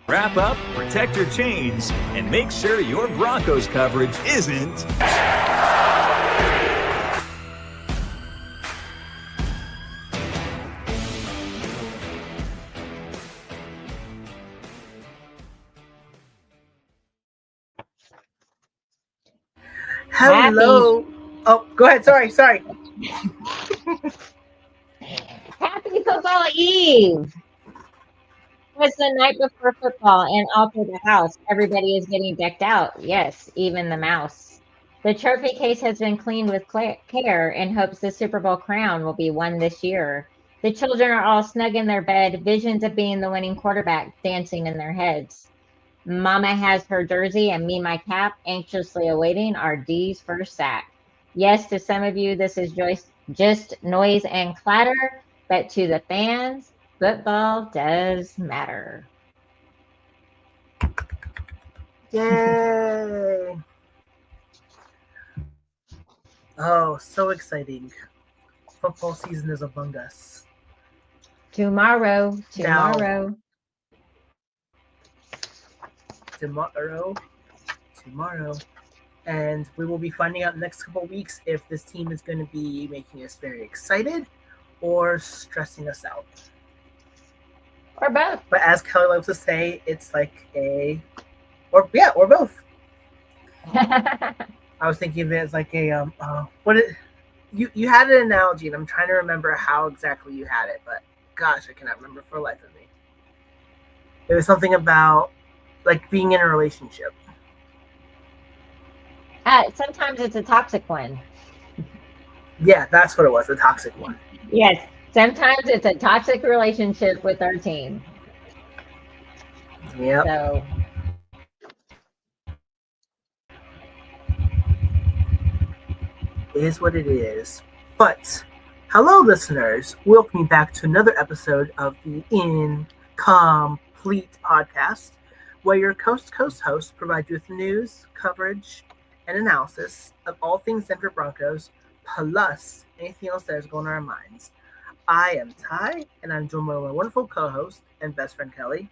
Wrap up, protect your chains, and make sure your Broncos coverage isn't... Hello. Oh, go ahead. Sorry. Happy Football Eve! It's the night before football, and all through the house, everybody is getting decked out. Yes, even the mouse. The trophy case has been cleaned with care in hopes the Super Bowl crown will be won this year. The children are all snug in their bed, visions of being the winning quarterback dancing in their heads. Mama has her jersey and me my cap, anxiously awaiting our D's first sack. Yes, to some of you, this is just noise and clatter, but to the fans, football does matter. Yay. Oh, so exciting. Football season is among us. Tomorrow. And we will be finding out in the next couple of weeks if this team is going to be making us very excited or stressing us out. Or both. But as Kelly loves to say, it's like or both. I was thinking of it as like you had an analogy, and I'm trying to remember how exactly you had it, but gosh, I cannot remember for the life of me. It was something about like being in a relationship. Sometimes it's a toxic one. Yeah, that's what it was, the toxic one. Yes, sometimes it's a toxic relationship with our team. Yeah. So it is what it is. But hello, listeners. Welcome back to another episode of the In-COM-PLETE podcast, where your coast-to-coast hosts provide you with news, coverage, and analysis of all things Denver Broncos, plus anything else that is going on in our minds. I am Ty, and I'm joined by my wonderful co-host and best friend, Kelly.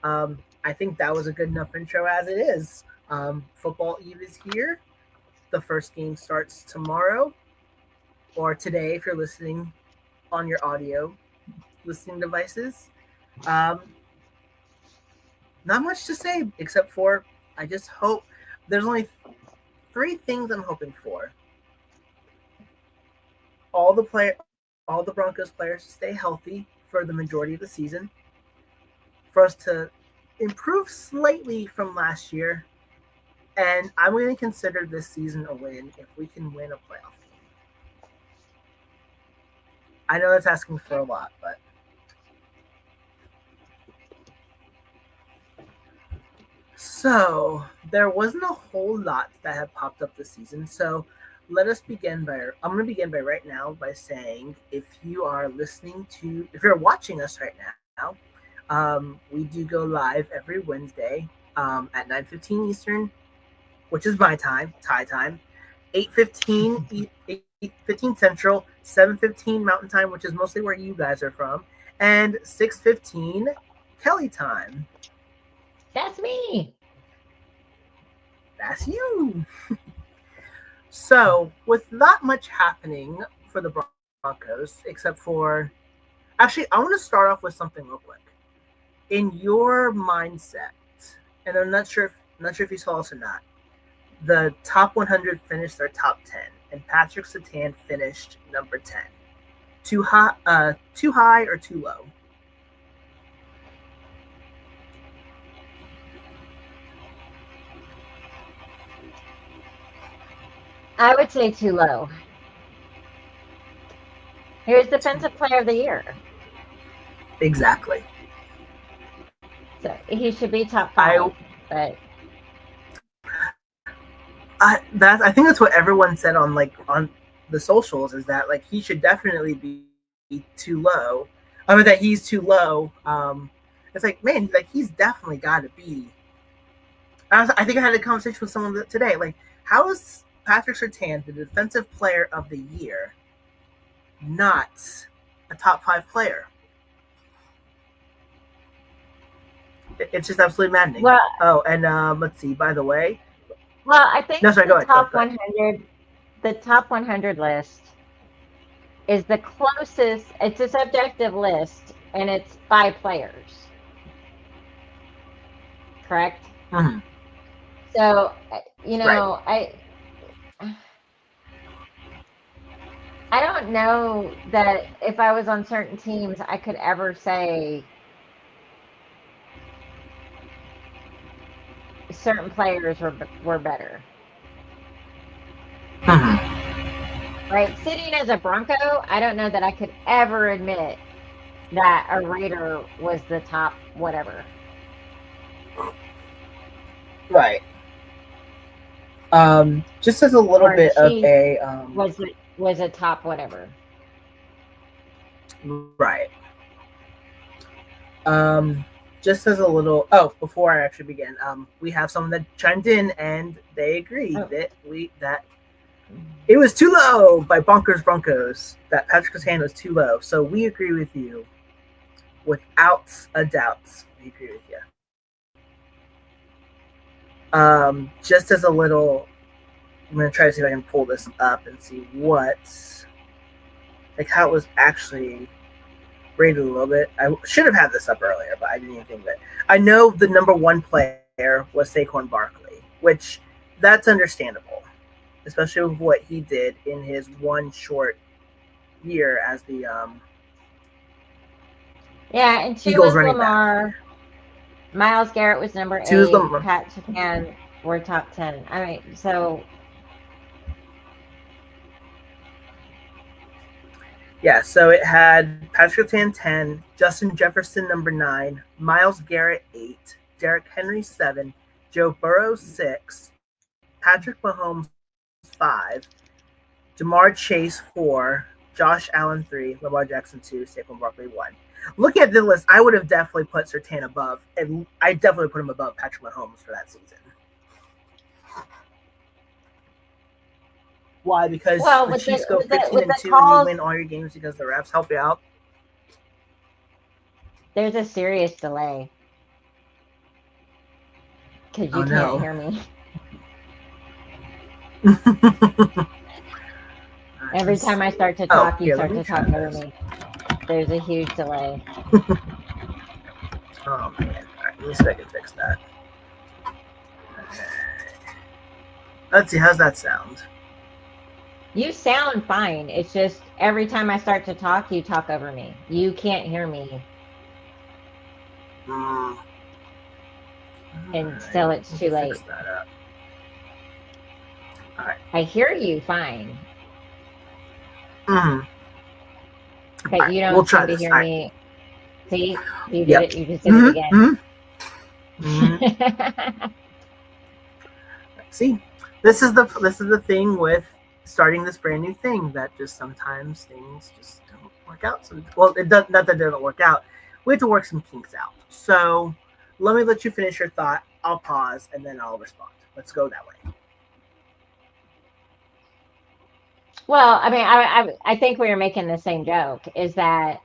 I think that was a good enough intro as it is. Football Eve is here. The first game starts tomorrow, or today if you're listening on your audio listening devices. Not much to say, except for I just hope there's only 3 things I'm hoping for. All the Broncos players to stay healthy for the majority of the season, for us to improve slightly from last year, and I'm going to consider this season a win if we can win a playoff game. I know that's asking for a lot, but so there wasn't a whole lot that had popped up this season. So I'm going to begin by right now by saying if you're watching us right now, we do go live every Wednesday at 9:15 Eastern, which is my time, Thai time, 8:15 Central, 7:15 Mountain Time, which is mostly where you guys are from, and 6:15 Kelly time. that's me. That's you. So, with not much happening for the Broncos, except for... Actually, I want to start off with something real quick. In your mindset, and I'm not sure if you saw this or not, the top 100 finished their top 10, and Patrick Surtain finished number 10. Too high or too low? I would say too low. Here's Defensive Player of the Year. Exactly. So he should be top 5, but I think that's what everyone said on the socials, is that like he should definitely be too low. I mean that he's too low. It's like, man, like he's definitely got to be. I think I had a conversation with someone today. Like, how is Patrick Surtain the Defensive Player of the Year, not a top 5 player? It's just absolutely maddening. Well, Oh, and let's see. By the way, I think no, sorry. Go ahead. top Go ahead. 100, the top 100 list is the closest. It's a subjective list, and it's by players. Correct. Mm-hmm. So, Right. I don't know that if I was on certain teams, I could ever say certain players were better. Mm-hmm. Right? Sitting as a Bronco, I don't know that I could ever admit that a Raider was the top whatever. Right. Just as a little Or bit of Chief a was a top whatever. right. Just as a little. Oh, before I actually begin, we have someone that chimed in and they agreed that it was too low by Bonkers Broncos. That Patrick Surtain was too low. So we agree with you, without a doubt. We agree with you. Just as a little, I'm gonna try to see if I can pull this up and see how it was actually rated a little bit. I should have had this up earlier, but I didn't even think of it. I know the number one player was Saquon Barkley, which that's understandable, especially with what he did in his one short year as the and two Eagles was running Lamar. back. Myles Garrett was number 8. Lamar. Pat Surtain were top 10. I mean, so yeah, so it had Patrick Surtain 10, Justin Jefferson number 9, Myles Garrett 8, Derrick Henry 7, Joe Burrow 6, Patrick Mahomes 5, Jamar Chase 4, Josh Allen 3, Lamar Jackson 2, Saquon Barkley 1. Looking at the list, I would have definitely put Surtain above, and I definitely put him above Patrick Mahomes for that season. Why? Because the Chiefs go 15-2 and you win all your games because the refs help you out. There's a serious delay. Because you can't hear me. Every time I start to talk, you start to talk over me. There's a huge delay. Oh, man. All right, let me see if I can fix that. Okay. Let's see. How's that sound? You sound fine. It's just every time I start to talk, you talk over me. You can't hear me. And still it's too late. Fix that up. All right. I hear you fine. Mm-hmm. But you don't seem to hear me. See? You did it. You just did it again. Mm-hmm. See? This is the thing with starting this brand new thing, that just sometimes things just don't work out. Well, it does not that it doesn't work out. We have to work some kinks out. So let you finish your thought. I'll pause and then I'll respond. Let's go that way. Well, I mean, I think we were making the same joke, is that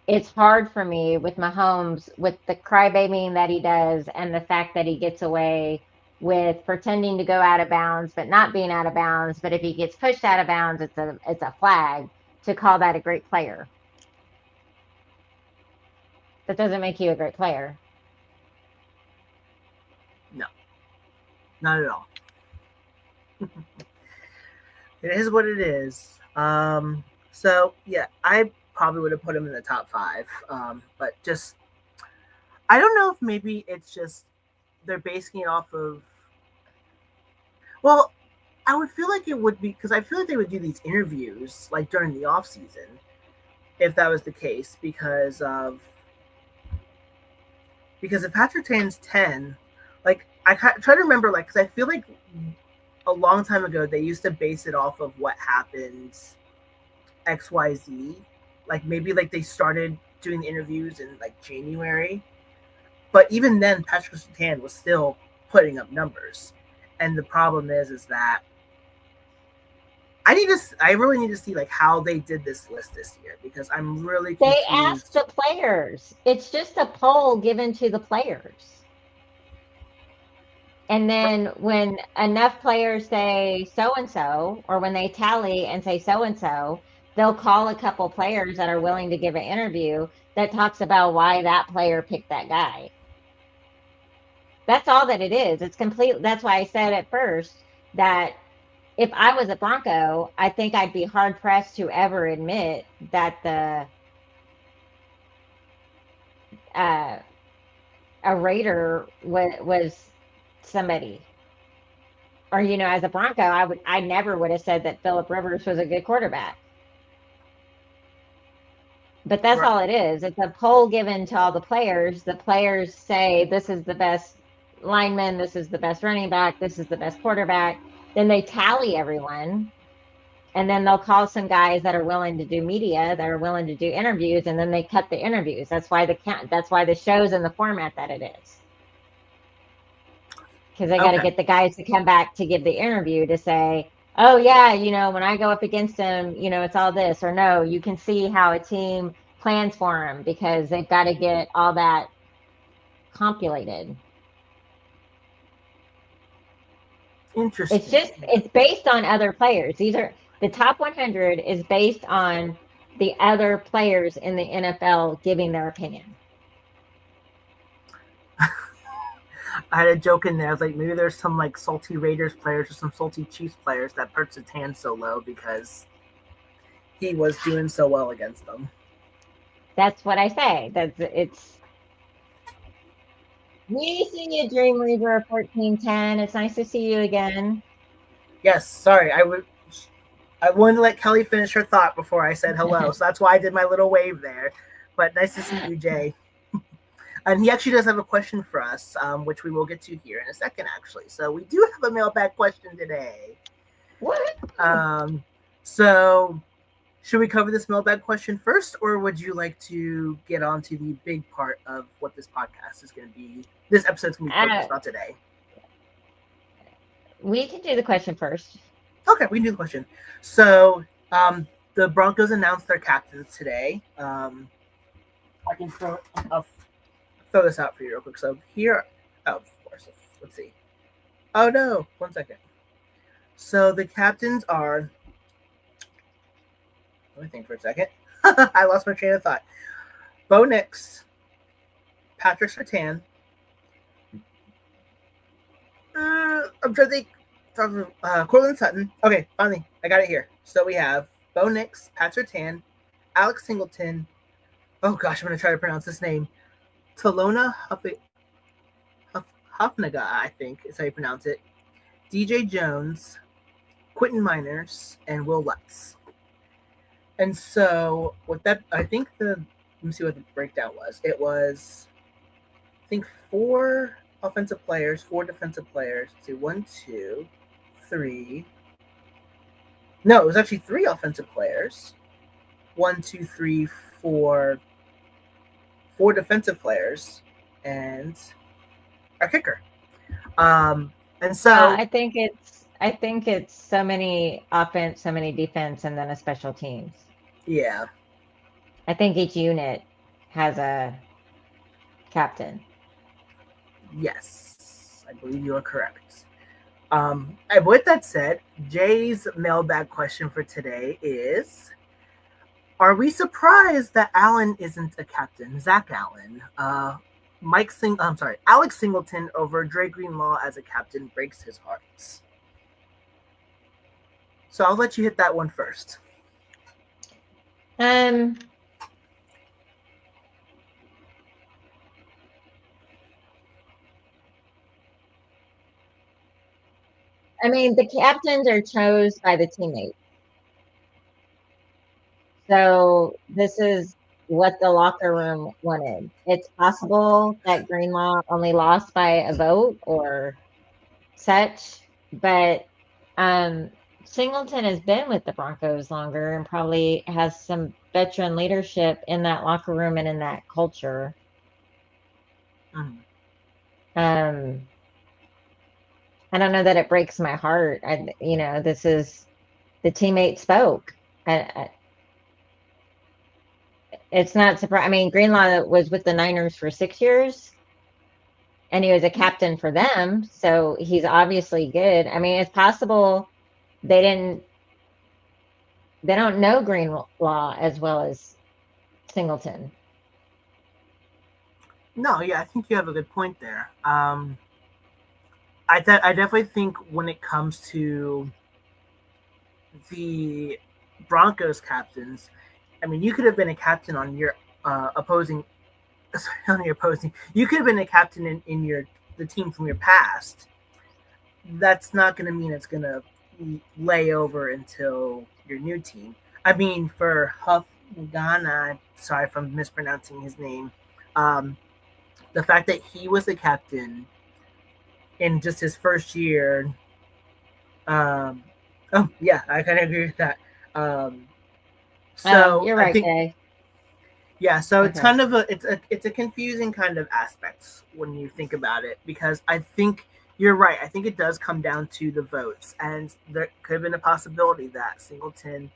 it's hard for me with Mahomes, with the crybabying that he does and the fact that he gets away with pretending to go out of bounds but not being out of bounds. But if he gets pushed out of bounds, it's a flag, to call that a great player. That doesn't make you a great player. No, not at all. It is what it is. So yeah, I probably would have put him in the top 5. But just, I don't know if maybe it's just they're basing it off of. Well, I would feel like it would be, because I feel like they would do these interviews like during the off season, if that was the case, because if Patrick Surtain's 10, like I try to remember, like, because I feel like a long time ago they used to base it off of what happened XYZ, like maybe like they started doing the interviews in like January, but even then Patrick Surtain was still putting up numbers. And the problem is that I really need to see like how they did this list this year, because I'm really They asked confused. the players. It's just a poll given to the players. And then when enough players say so and so, or when they tally and say so and so, they'll call a couple players that are willing to give an interview that talks about why that player picked that guy. That's all that it is. It's complete. That's why I said at first that if I was a Bronco, I think I'd be hard pressed to ever admit that uh, a Raider was somebody. Or, as a Bronco, I never would have said that Phillip Rivers was a good quarterback. But that's Right. all it is. It's a poll given to all the players. The players say this is the best lineman, this is the best running back, this is the best quarterback. Then they tally everyone, and then they'll call some guys that are willing to do media, that are willing to do interviews, and then they cut the interviews. That's why the show's in the format that it is. Because they got to Okay. get the guys to come back to give the interview to say, oh yeah, when I go up against him, it's all this, or no, you can see how a team plans for him, because they've got to get all that compulated. Interesting. It's based on other players. These are the top 100 is based on the other players in the NFL giving their opinion. I had a joke in there. I was like, maybe there's some like salty Raiders players or some salty Chiefs players that perched his hand so low because he was doing so well against them. That's what I say. It's we see you, Dream Reaver 1410. It's nice to see you again. Yes, sorry. I wanted to let Kelly finish her thought before I said hello, so that's why I did my little wave there. But nice to see you, Jay. And he actually does have a question for us, which we will get to here in a second, actually. So we do have a mailbag question today. What? So should we cover this mailbag question first, or would you like to get on to the big part of what this podcast is going to be? This episode's going to be focused on today. We can do the question first. Okay, we can do the question. So the Broncos announced their captains today. I can I'll throw this out for you real quick. So here, of course, let's see. Oh no, 1 second. So the captains are. Let me think for a second. I lost my train of thought. Bo Nix, Patrick Surtain. I'm trying to think. Cortland Sutton. Okay, finally, I got it here. So we have Bo Nix, Pat Surtain, Alex Singleton. Oh gosh, I'm going to try to pronounce this name. Talona Hufnaga, I think is how you pronounce it. DJ Jones, Quentin Miners, and Will Lutz. And so with that, I think let me see what the breakdown was. It was, I think, 4 offensive players, 4 defensive players. Let's see, 1, 2, 3. No, it was actually 3 offensive players. 1, 2, 3, 4. 4 defensive players, and our kicker. And so I think it's so many offense, so many defense, and then a special teams. Yeah. I think each unit has a captain. Yes, I believe you are correct. And with that said, Jay's mailbag question for today is: are we surprised that Allen isn't a captain? Zach Allen. Alex Singleton over Dre Greenlaw as a captain breaks his heart. So I'll let you hit that one first. I mean, the captains are chose by the teammates. So this is what the locker room wanted. It's possible that Greenlaw only lost by a vote or such, but Singleton has been with the Broncos longer and probably has some veteran leadership in that locker room and in that culture. I don't know that it breaks my heart. This is the teammate spoke. It's not surprising. I mean, Greenlaw was with the Niners for 6 years, and he was a captain for them, so he's obviously good. I mean, it's possible they don't know Greenlaw as well as Singleton. No, yeah, I think you have a good point there. I definitely think when it comes to the Broncos captains, I mean, you could have been a captain on your opposing. Sorry, on your opposing. You could have been a captain in the team from your past. That's not going to mean it's going to lay over until your new team. I mean, for Huff Ghana, sorry if I'm mispronouncing his name, the fact that he was the captain in just his first year. Oh yeah, I kind of agree with that. So you're right, I think, Kay. yeah, so Okay. it's kind of it's a confusing kind of aspect when you think about it, because I think you're right. I think it does come down to the votes, and there could have been a possibility that Singleton,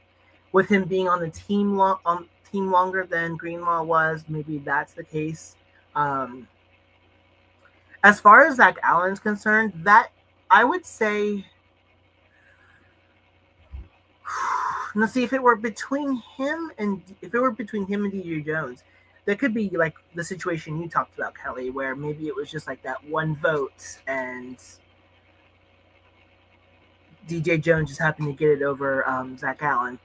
with him being on the team longer than Greenlaw was, maybe that's the case. As far as Zach Allen's concerned, that I would say, let's see, if it were between him and DJ Jones, that could be like the situation you talked about, Kelly, where maybe it was just like that one vote and DJ Jones just happened to get it over Zach Allen.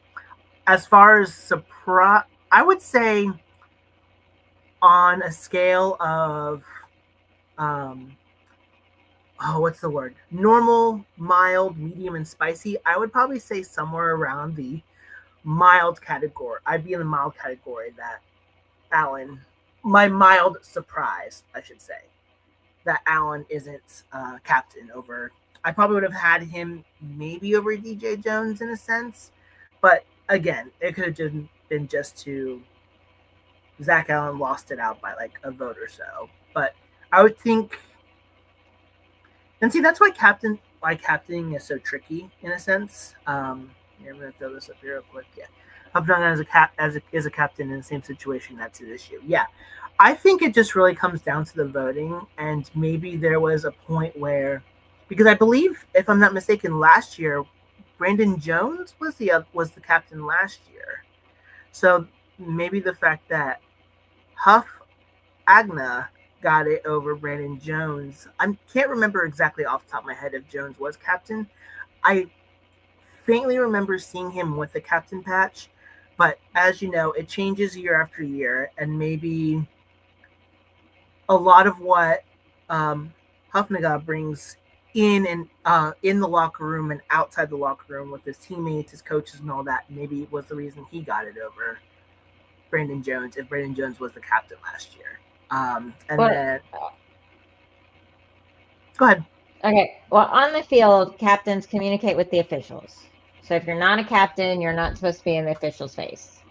As far as surprise, I would say on a scale of what's the word? Normal, mild, medium, and spicy. I would probably say somewhere around the mild category. I'd be in the mild category that Allen, my mild surprise, I should say, that Allen isn't captain over. I probably would have had him maybe over DJ Jones in a sense. But again, it could have just been just to Zach Allen lost it out by like a vote or so. But I would think, and see, that's why captaining is so tricky in a sense. I'm gonna throw this up here real quick. Yeah, Upton is a captain in the same situation. That's his issue. Yeah, I think it just really comes down to the voting, and maybe there was a point where, because I believe, if I'm not mistaken, last year Brandon Jones was the captain last year. So maybe the fact that Huff Agna got it over Brandon Jones. I can't remember exactly off the top of my head if Jones was captain. I faintly remember seeing him with the captain patch, but as you know, it changes year after year, and maybe a lot of what Huffnaga brings in and in the locker room and outside the locker room with his teammates, his coaches, and all that, maybe was the reason he got it over Brandon Jones, if Brandon Jones was the captain last year. Then go ahead. Okay. Well, on the field, captains communicate with the officials. So if you're not a captain, you're not supposed to be in the official's face.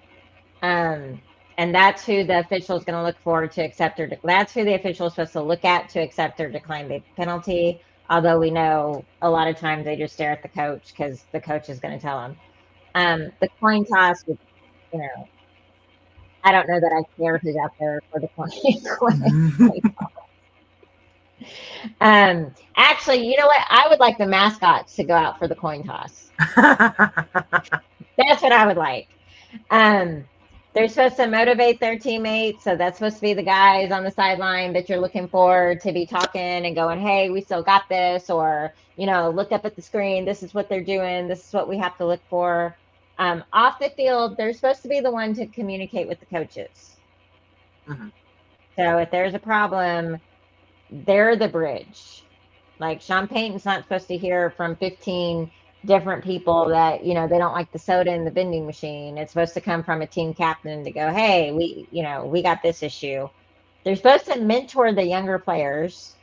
And that's who the official is going to look for to accept or that's who the official is supposed to look at to accept or decline the penalty. Although we know a lot of times they just stare at the coach because the coach is going to tell them. The coin toss, I don't know that I care who's out there for the coin toss. Actually, you know what? I would like the mascots to go out for the coin toss. That's what I would like. They're supposed to motivate their teammates, so that's supposed to be the guys on the sideline that you're looking for to be talking and going, "Hey, we still got this," or look up at the screen. This is what they're doing. This is what we have to look for. Off the field, they're supposed to be the one to communicate with the coaches. Mm-hmm. So if there's a problem, they're the bridge. Like Sean Payton's not supposed to hear from 15 different people that they don't like the soda in the vending machine. It's supposed to come from a team captain to go, "Hey, we got this issue." They're supposed to mentor the younger players.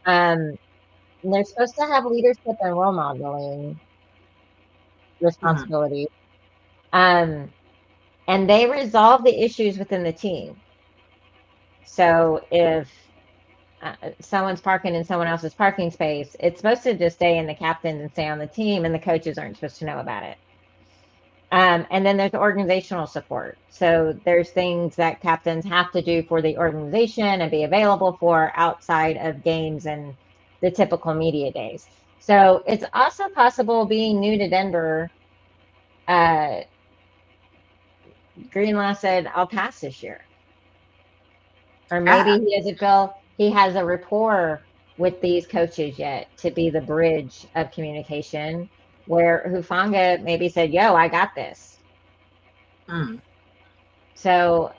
And they're supposed to have leadership and role modeling responsibilities. And they resolve the issues within the team. So if someone's parking in someone else's parking space, it's supposed to just stay in the captains and stay on the team, and the coaches aren't supposed to know about it. And then there's organizational support. So there's things that captains have to do for the organization and be available for outside of games and the typical media days. So it's also possible, being new to Denver, Greenlaw said, I'll pass this year. Or maybe he doesn't feel he has a rapport with these coaches yet to be the bridge of communication, where Hufanga maybe said, yo, I got this. So,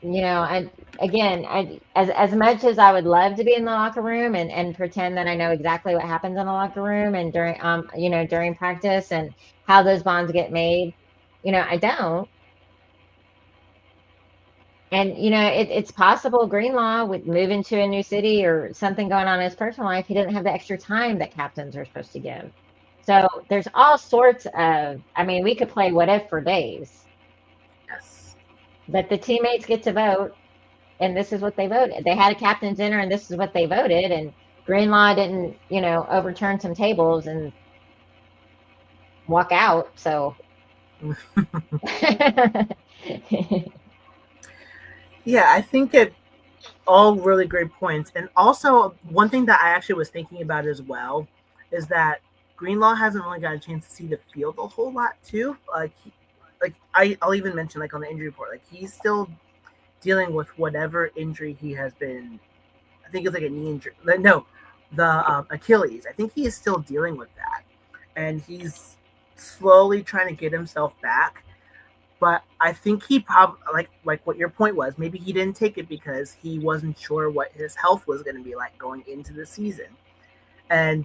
as much as I would love to be in the locker room and pretend that I know exactly what happens in the locker room and during practice and how those bonds get made, I don't. And it's possible Greenlaw would move into a new city or something going on in his personal life. He didn't have the extra time that captains are supposed to give. So there's all sorts of, we could play what if for days. Yes. But the teammates get to vote, and this is what they voted. They had a captain's dinner, and this is what they voted. And Greenlaw didn't, overturn some tables and walk out. So. Yeah, I think it all really great points. And also, one thing that I actually was thinking about as well is that Greenlaw hasn't really got a chance to see the field a whole lot too. I'll even mention on the injury report, he's still dealing with whatever injury he has been. I think it's a knee injury. No, the Achilles. I think he is still dealing with that, and he's slowly trying to get himself back. But I think he probably, like what your point was, maybe he didn't take it because he wasn't sure what his health was going to be like going into the season. And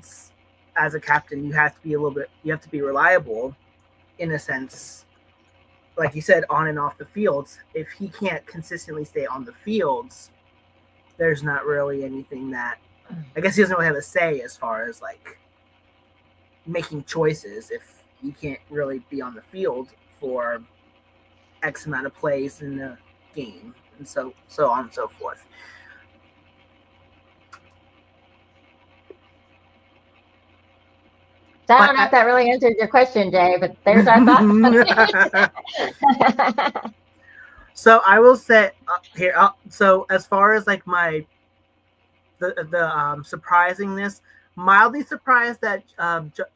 as a captain, you have to be reliable in a sense, like you said, on and off the fields. If he can't consistently stay on the fields, there's not really anything that, I guess he doesn't really have a say as far as making choices if he can't really be on the field for X amount of plays in the game, and so on and so forth. So I don't know if that really answered your question, Jay, but there's our thoughts. So I will say here. So as far as the surprisingness, mildly surprised that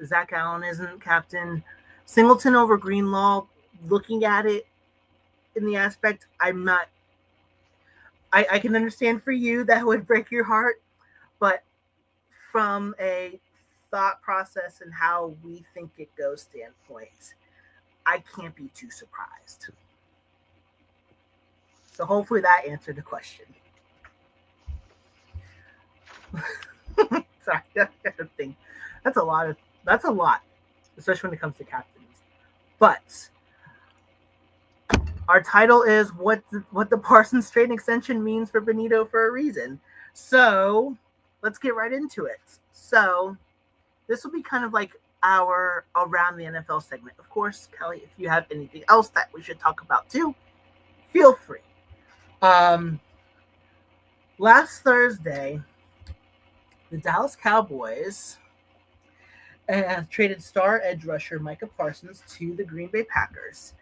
Zach Allen isn't captain. Singleton over Greenlaw. Looking at it in the aspect, I'm not. I can understand for you that would break your heart, but from a thought process and how we think it goes standpoint, I can't be too surprised. So hopefully that answered the question. Sorry, that's a lot, especially when it comes to captains. But our title is what the Parsons trade extension means for Bonitto for a reason. So let's get right into it. So this will be kind of like our Around the NFL segment. Of course, Kelly, if you have anything else that we should talk about too, feel free. Last Thursday, the Dallas Cowboys traded star edge rusher Micah Parsons to the Green Bay Packers.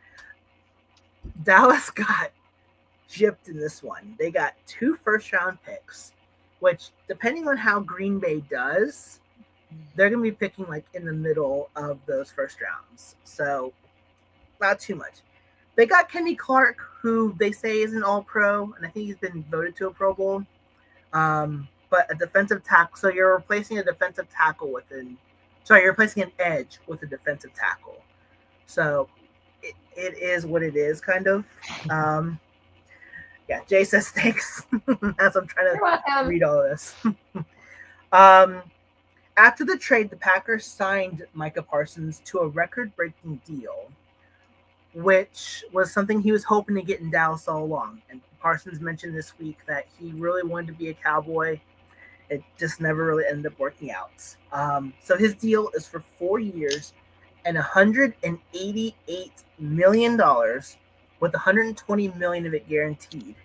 Dallas got gypped in this one. They got 2 first-round picks, which, depending on how Green Bay does, they're going to be picking in the middle of those first rounds. So, not too much. They got Kenny Clark, who they say is an all-pro, and I think he's been voted to a Pro Bowl. But a defensive tackle. So you're replacing a defensive tackle you're replacing an edge with a defensive tackle. So it is what it is, kind of. Yeah, Jay says thanks as I'm trying to read all of this. After the trade, the Packers signed Micah Parsons to a record-breaking deal, which was something he was hoping to get in Dallas all along. And Parsons mentioned this week that he really wanted to be a Cowboy. It just never really ended up working out. So his deal is for 4 years and $188 million, with $120 million of it guaranteed.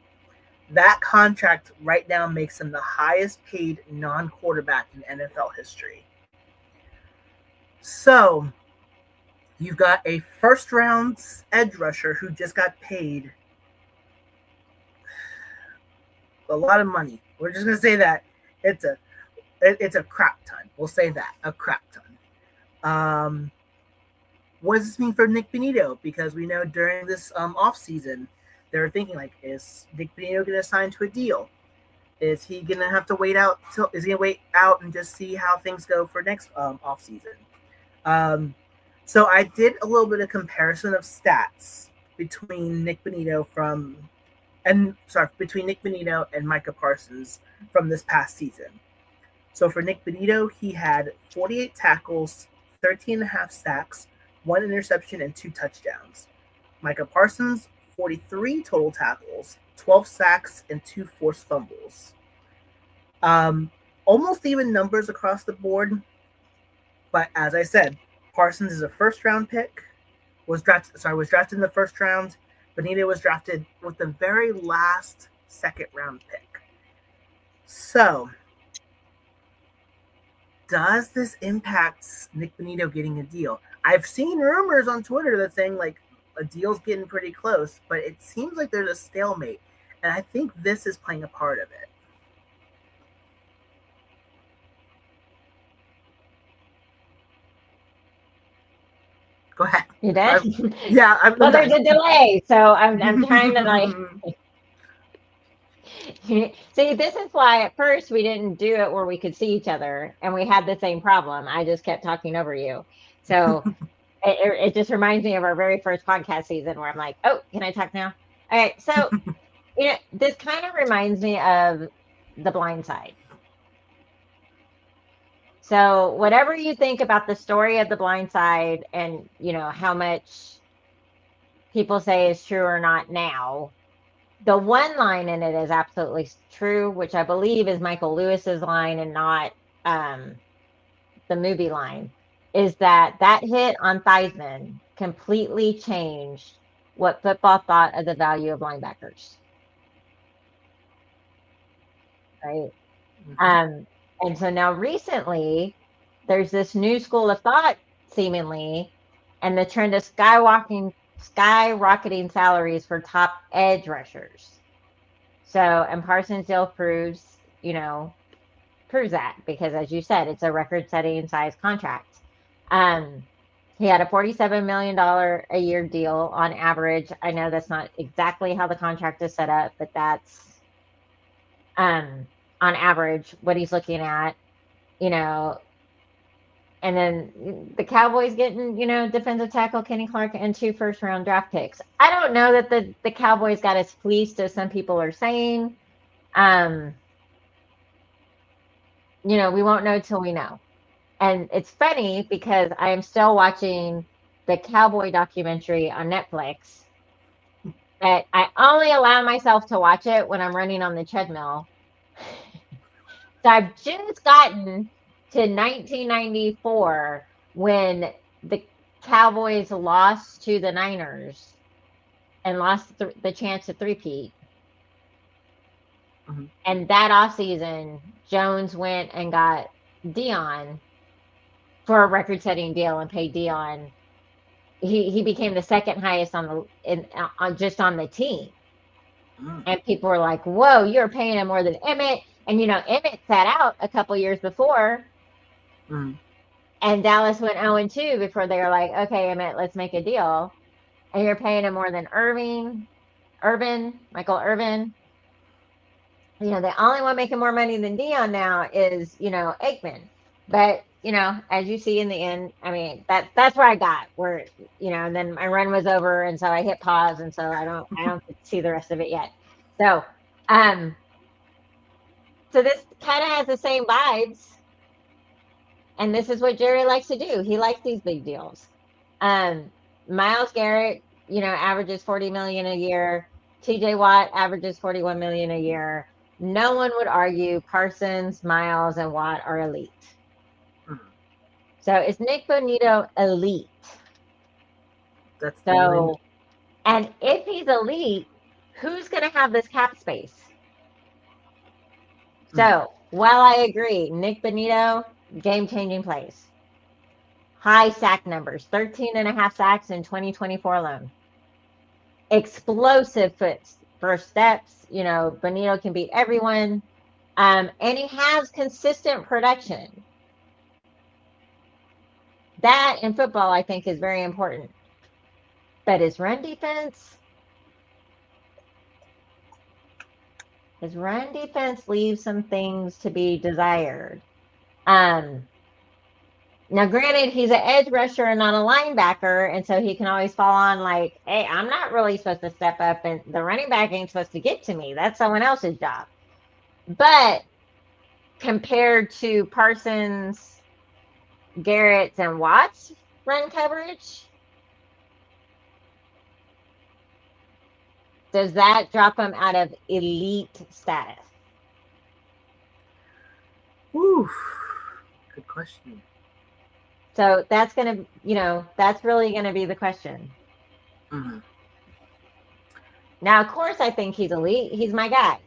That contract right now makes him the highest paid non-quarterback in NFL history. So you've got a first round edge rusher who just got paid a lot of money. We're just gonna say that it's a crap ton. We'll say that, a crap ton. What does this mean for Nik Bonitto? Because we know during this offseason, they were thinking, like, is Nik Bonitto going to sign to a deal? Is he going to have to wait out? Is he going to wait out and just see how things go for next offseason? So I did a little bit of comparison of stats between Nik Bonitto between Nik Bonitto and Micah Parsons from this past season. So for Nik Bonitto, he had 48 tackles, 13.5 sacks, 1 interception, and 2 touchdowns. Micah Parsons, 43 total tackles, 12 sacks, and 2 forced fumbles. Almost even numbers across the board. But as I said, Parsons is a first-round pick. Was drafted in the first round. Bonitto was drafted with the very last second-round pick. So, does this impact Nik Bonitto getting a deal? I've seen rumors on Twitter that saying, like, a deal's getting pretty close, but it seems like there's a stalemate, and I think this is playing a part of it. Go ahead. You did? Yeah. Well, there's a delay, so I'm trying to, like... See, this is why at first we didn't do it where we could see each other, and we had the same problem. I just kept talking over you. So it just reminds me of our very first podcast season where I'm like, oh, can I talk now? All right. So, this kind of reminds me of The Blind Side. So whatever you think about the story of The Blind Side and, how much people say is true or not now, the one line in it is absolutely true, which I believe is Michael Lewis's line and not the movie line, is that hit on Theismann completely changed what football thought of the value of linebackers. Right? Mm-hmm. And so now recently, there's this new school of thought, seemingly, and the trend of skyrocketing salaries for top edge rushers. So, and Parsons deal proves that, because as you said, it's a record-setting size contract. He had a $47 million a year deal on average. I know that's not exactly how the contract is set up, but that's on average what he's looking at, and then the Cowboys getting, defensive tackle Kenny Clark and 2 first-round draft picks. I don't know that the Cowboys got as fleeced as some people are saying. We won't know till we know. And it's funny because I am still watching the Cowboy documentary on Netflix. But I only allow myself to watch it when I'm running on the treadmill. So I've just gotten to 1994 when the Cowboys lost to the Niners and lost the chance to three-peat. Mm-hmm. And that offseason, Jones went and got Dion for a record-setting deal and paid Dion. He became the second highest on the team. Mm. And people were like, whoa, you're paying him more than Emmett. And, Emmett sat out a couple years before. Mm. And Dallas went 0-2 before they were like, okay, Emmett, let's make a deal. And you're paying him more than Michael Irvin. The only one making more money than Dion now is, Aikman. But, as you see in the end, I mean, that's where I got where, and then my run was over. And so I hit pause. And so I don't see the rest of it yet. So, so this kind of has the same vibes. And this is what Jerry likes to do. He likes these big deals. Myles Garrett, averages $40 million a year. TJ Watt averages $41 million a year. No one would argue Parsons, Myles, and Watt are elite. So is Nik Bonitto elite? That's so, and if he's elite, who's going to have this cap space? So while I agree, Nik Bonitto, game-changing plays. High sack numbers, 13 and a half sacks in 2024 alone. Explosive first steps. Bonitto can beat everyone. And he has consistent production. That in football, I think, is very important. But his run defense leaves some things to be desired. Now, granted, he's an edge rusher and not a linebacker, and so he can always fall on like, hey, I'm not really supposed to step up, and the running back ain't supposed to get to me. That's someone else's job. But compared to Parsons, Garrett's, and Watts' run coverage, does that drop him out of elite status? Ooh, good question. So that's that's really gonna be the question. Mm-hmm. Now, of course, I think he's elite. He's my guy.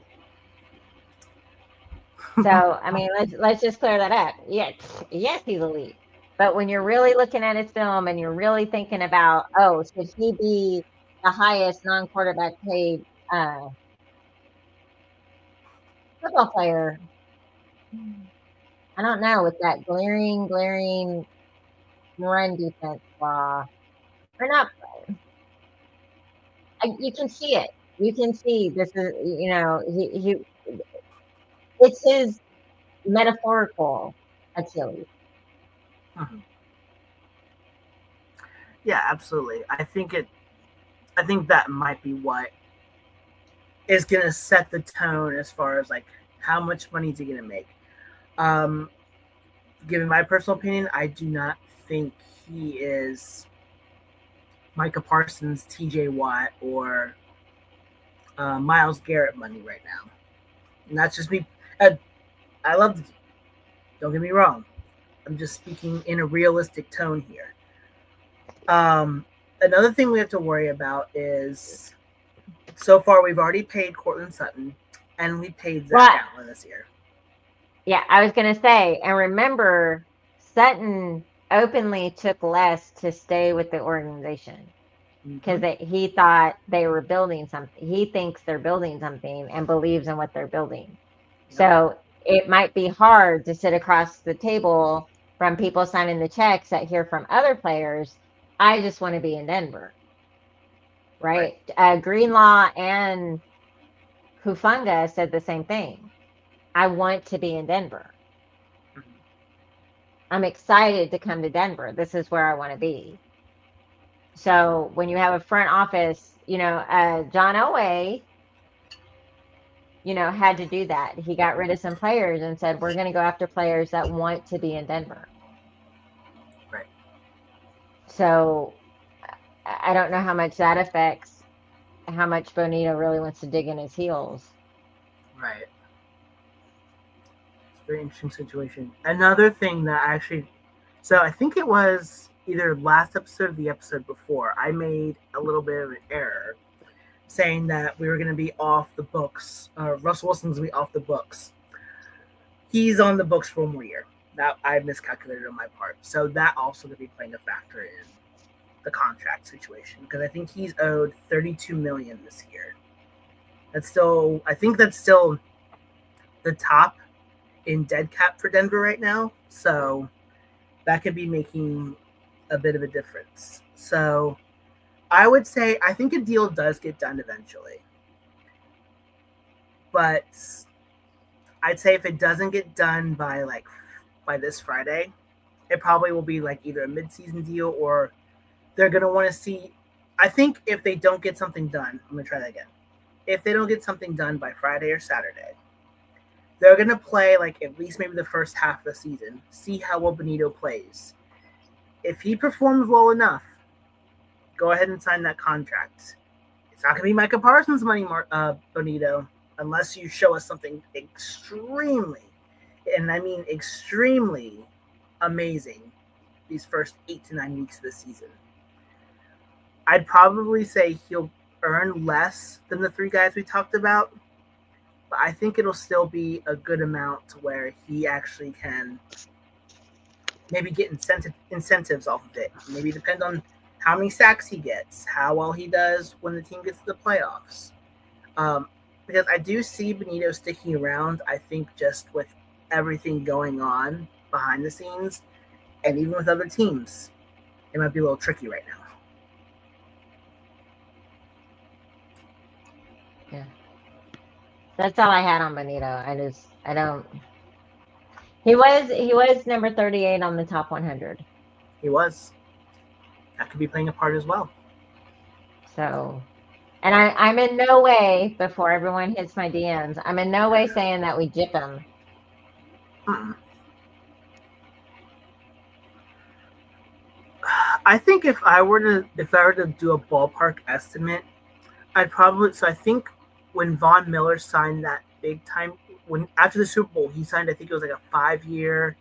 So, I mean, let's just clear that up. Yes, he's elite. But when you're really looking at his film and you're really thinking about, should he be the highest non-quarterback paid football player? I don't know, with that glaring run defense flaw. Or not. You can see it. You can see this is, he it's his metaphorical Achilles. Mm-hmm. Yeah, absolutely. I think that might be what is going to set the tone as far as like how much money is he going to make. Given my personal opinion, I do not think he is Micah Parsons, TJ Watt, or Myles Garrett money right now. And that's just me. I love the team. Don't get me wrong. I'm just speaking in a realistic tone here. Another thing we have to worry about is, so far we've already paid Cortland Sutton and we paid Zach Allen this year. Yeah, I was going to say, and remember, Sutton openly took less to stay with the organization because he thought they were building something. He thinks they're building something and believes in what they're building. Yep. So it might be hard to sit across the table from people signing the checks that hear from other players, I just want to be in Denver. Right? Greenlaw and Hufanga said the same thing. I want to be in Denver. I'm excited to come to Denver. This is where I want to be. So when you have a front office, John Elway, had to do that. He got rid of some players and said, we're going to go after players that want to be in Denver. Right. So I don't know how much that affects how much Bonitto really wants to dig in his heels. Right. Very interesting situation. Another thing that so I think it was either last episode or the episode before, I made a little bit of an error saying that we were going to be off the books. Russell Wilson's going to be off the books. He's on the books for 1 more year. That I miscalculated on my part. So that also going to be playing a factor in the contract situation because I think he's owed $32 million this year. I think that's still the top in dead cap for Denver right now. So that could be making a bit of a difference. So I would say I think a deal does get done eventually. But I'd say if it doesn't get done by this Friday, it probably will be like either a mid-season deal or they're going to want to see. I think if they don't get something done, I'm going to try that again. If they don't get something done by Friday or Saturday, they're going to play at least maybe the first half of the season, see how well Bonitto plays. If he performs well enough, go ahead and sign that contract. It's not going to be Micah Parsons money, Bonitto, unless you show us something extremely, and I mean extremely amazing these first 8 to 9 weeks of the season. I'd probably say he'll earn less than the 3 guys we talked about, But I think it'll still be a good amount to where he actually can maybe get incentives off of it. Maybe depend on how many sacks he gets, how well he does when the team gets to the playoffs. Because I do see Bonitto sticking around. I think just with everything going on behind the scenes, and even with other teams, it might be a little tricky right now. Yeah. That's all I had on Bonitto. I don't. He was number 38 on the top 100. He was. That could be playing a part as well. So, and I'm in no way, before everyone hits my DMs, I'm in no way saying that we jip him. I think if I were to do a ballpark estimate, I think when Von Miller signed that big time, when after the Super Bowl, he signed, I think it was like a 5-year,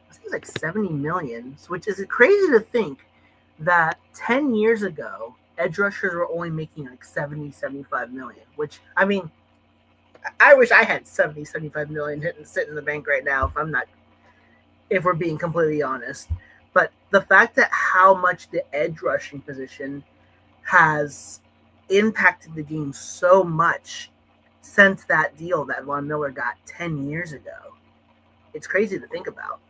I think it was like $70 million, which is crazy to think that 10 years ago, edge rushers were only making like 70, 75 million, which, I mean, I wish I had 70, 75 million sitting in the bank right now if we're being completely honest. But the fact that how much the edge rushing position has impacted the game so much since that deal that Von Miller got 10 years ago, it's crazy to think about.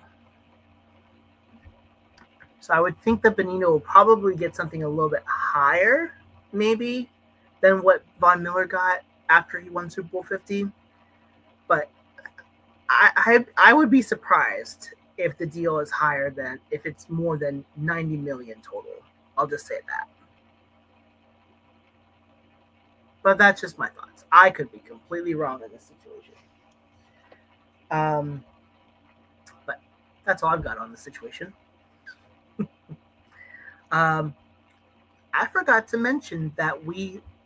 So I would think that Bonitto will probably get something a little bit higher, maybe, than what Von Miller got after he won Super Bowl 50. But I would be surprised if the deal is higher than, if it's more than 90 million total. I'll just say that. But that's just my thoughts. I could be completely wrong in this situation. But that's all I've got on the situation. I forgot to mention that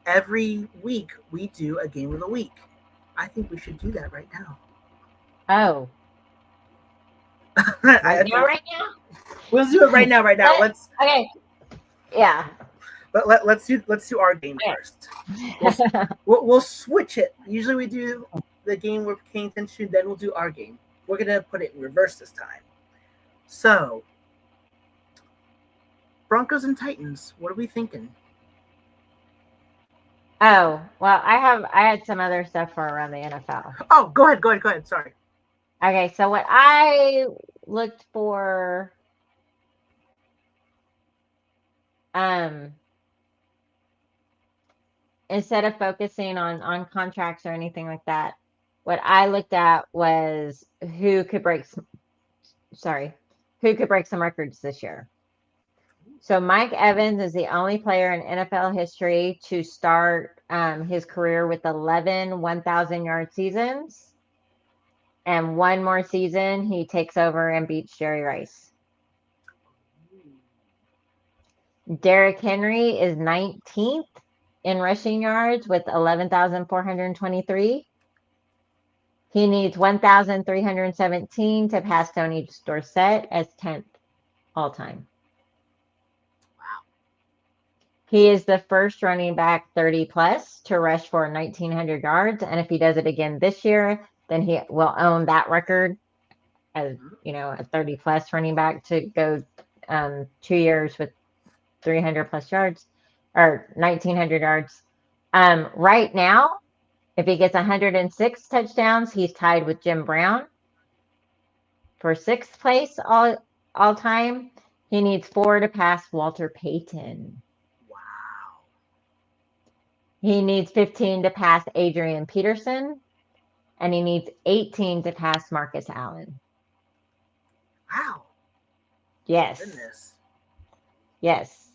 every week we do a game of the week. I think we should do that right now. Oh. Right now? We'll do it right now. Let's. Okay. Yeah. But let's do our game first. We'll switch it. Usually we do the game we're paying attention to, then we'll do our game. We're gonna put it in reverse this time. So, Broncos and Titans. What are we thinking? Oh, well, I had some other stuff for around the NFL. Oh, go ahead. Sorry. Okay, so what I looked for, instead of focusing on contracts or anything like that, what I looked at was who could break some records this year. So Mike Evans is the only player in NFL history to start his career with 11 1,000-yard seasons. And one more season, he takes over and beats Jerry Rice. Derrick Henry is 19th in rushing yards with 11,423. He needs 1,317 to pass Tony Dorsett as 10th all-time. Wow. He is the first running back 30-plus to rush for 1,900 yards. And if he does it again this year, then he will own that record as, a 30-plus running back to go 2 years with 300-plus yards or 1,900 yards. Right now, if he gets 106 touchdowns, he's tied with Jim Brown for 6th place all time. He needs 4 to pass Walter Payton. Wow. He needs 15 to pass Adrian Peterson. And he needs 18 to pass Marcus Allen. Wow. Yes. Goodness. Yes.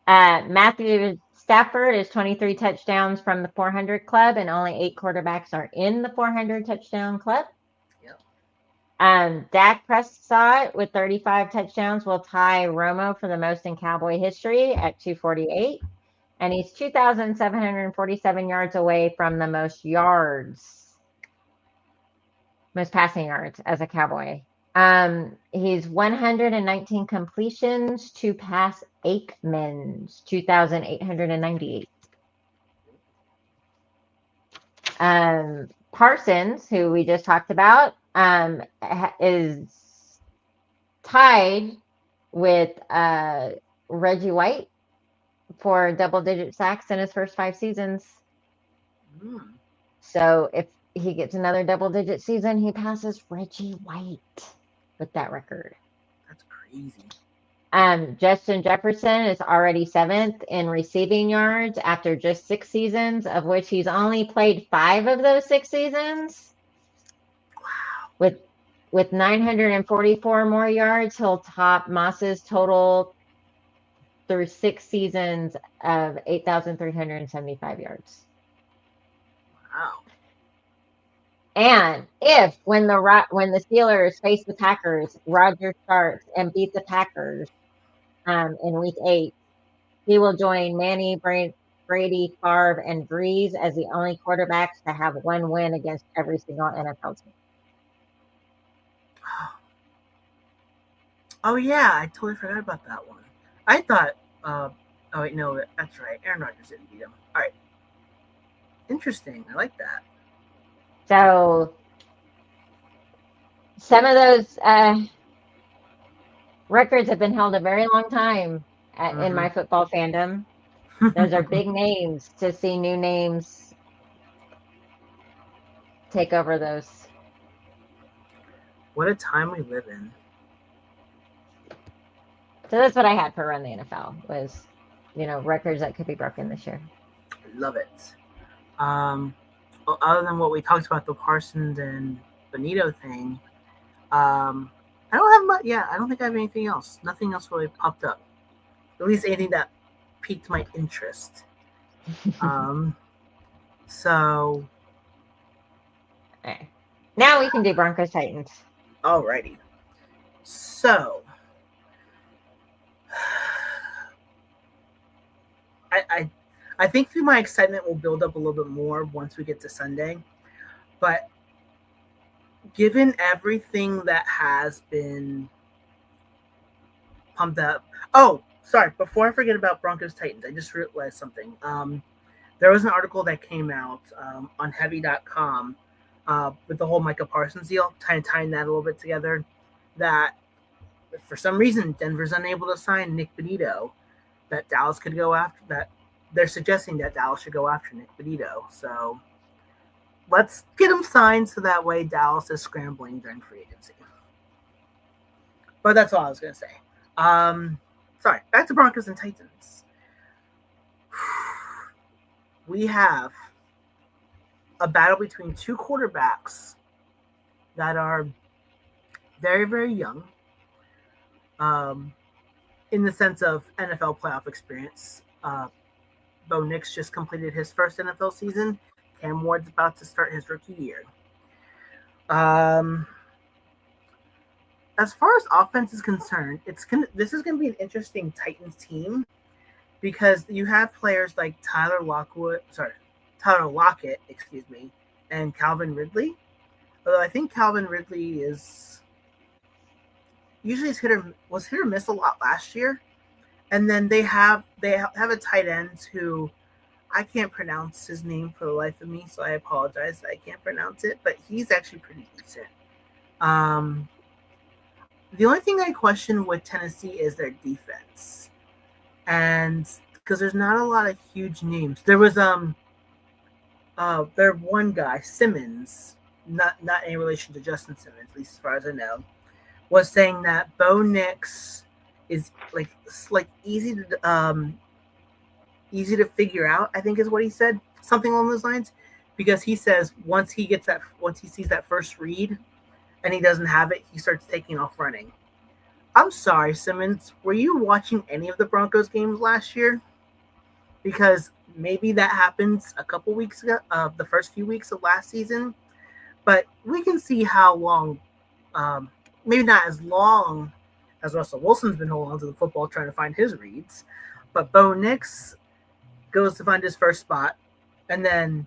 Matthew Stafford is 23 touchdowns from the 400 club, and only 8 quarterbacks are in the 400 touchdown club. Yep. Dak Prescott with 35 touchdowns will tie Romo for the most in Cowboy history at 248. And he's 2,747 yards away from the most passing yards as a Cowboy. He's 119 completions to pass Aikman's 2,898. Parsons, who we just talked about, is tied with Reggie White for double-digit sacks in his first 5 seasons. So if he gets another double-digit season, he passes Reggie White with that record. That's crazy. Justin Jefferson is already 7th in receiving yards after just 6 seasons, of which he's only played 5 of those 6 seasons. Wow. With 944 more yards, he'll top Moss's total through 6 seasons of 8,375 yards. Wow. And if when the Steelers face the Packers, Rodgers starts and beat the Packers in Week 8, he will join Manny, Brady, Favre, and Breeze as the only quarterbacks to have one win against every single NFL team. Oh yeah, I totally forgot about that one. I thought. Oh wait, no, that's right. Aaron Rodgers didn't beat him. All right. Interesting. I like that. So some of those records have been held a very long time in my football fandom. Those are big names. To see new names take over those. What a time we live in. So that's what I had for Run the NFL was, records that could be broken this year. I love it. Other than what we talked about, the Parsons and Bonitto thing, I don't have much. Yeah, I don't think I have anything else. Nothing else really popped up. At least anything that piqued my interest. So. Okay. Now we can do Broncos Titans. Alrighty. So. I think my excitement will build up a little bit more once we get to Sunday. But given everything that has been pumped up. Oh, sorry. Before I forget about Broncos Titans, I just realized something. There was an article that came out on heavy.com with the whole Micah Parsons deal, tying that a little bit together, that for some reason Denver's unable to sign Nik Bonitto, that Dallas could go after that. They're suggesting that Dallas should go after Nik Bonitto. So let's get him signed so that way Dallas is scrambling during free agency. But that's all I was going to say. Sorry, back to Broncos and Titans. We have a battle between two quarterbacks that are very, very young in the sense of NFL playoff experience. Bo Nix just completed his first NFL season. Cam Ward's about to start his rookie year. As far as offense is concerned, this is going to be an interesting Titans team because you have players like Tyler Lockett, and Calvin Ridley. Although I think Calvin Ridley was hit or miss a lot last year. And then they have a tight end who I can't pronounce his name for the life of me, so I apologize. I can't pronounce it, but he's actually pretty decent. The only thing I question with Tennessee is their defense, and because there's not a lot of huge names. There was their one guy Simmons, not any relation to Justin Simmons, at least as far as I know, was saying that Bo Nix is like easy to figure out, I think is what he said, something along those lines, because he says once he sees that first read and he doesn't have it, he starts taking off running. I'm sorry, Simmons, were you watching any of the Broncos games last year? Because maybe that happens a couple weeks ago, the first few weeks of last season, but we can see how long, maybe not as long as Russell Wilson's been holding on to the football trying to find his reads, but Bo Nix goes to find his first spot and then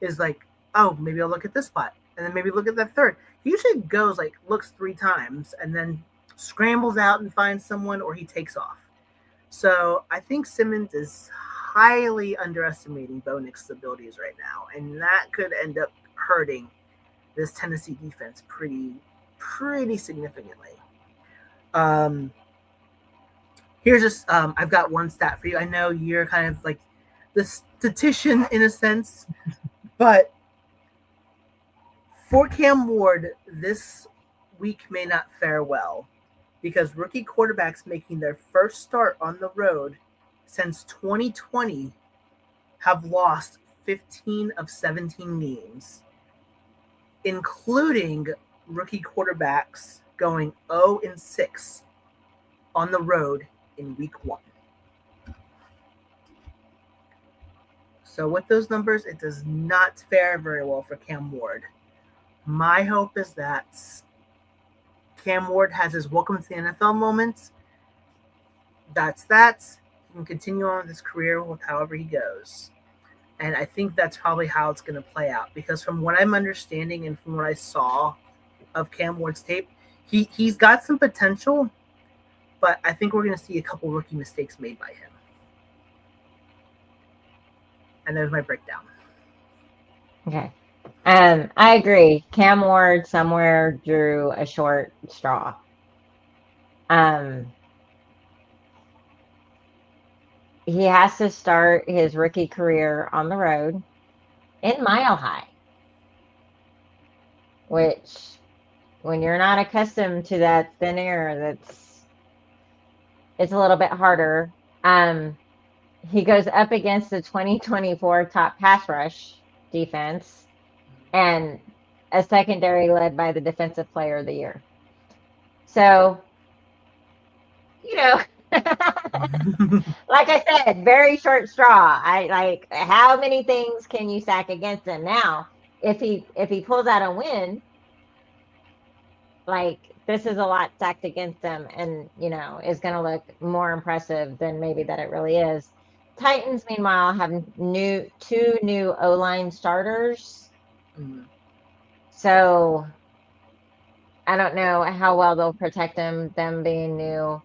is like, oh, maybe I'll look at this spot and then maybe look at that third. He usually goes looks 3 times and then scrambles out and finds someone, or he takes off. So I think Simmons is highly underestimating Bo Nix's abilities right now, and that could end up hurting this Tennessee defense pretty significantly. Here's just I've got one stat for you. I know you're kind of like the statistician in a sense, but for Cam Ward, this week may not fare well because rookie quarterbacks making their first start on the road since 2020 have lost 15 of 17 games, including rookie quarterbacks going 0-6 on the road in week 1. So with those numbers, it does not fare very well for Cam Ward. My hope is that Cam Ward has his welcome to the NFL moments. That's that. He can continue on with his career with however he goes. And I think that's probably how it's going to play out. Because from what I'm understanding and from what I saw of Cam Ward's tape, he's got some potential, but I think we're going to see a couple rookie mistakes made by him. And there's my breakdown. Okay. I agree. Cam Ward somewhere drew a short straw. He has to start his rookie career on the road in Mile High, which, when you're not accustomed to that thin air, it's a little bit harder. He goes up against the 2024 top pass rush defense and a secondary led by the defensive player of the year. So, like I said, very short straw. I like, how many things can you sack against him? Now, if he pulls out a win, like, this is a lot stacked against him, and is going to look more impressive than maybe that it really is. Titans, meanwhile, have two new O-line starters. Mm-hmm. So I don't know how well they'll protect them being new.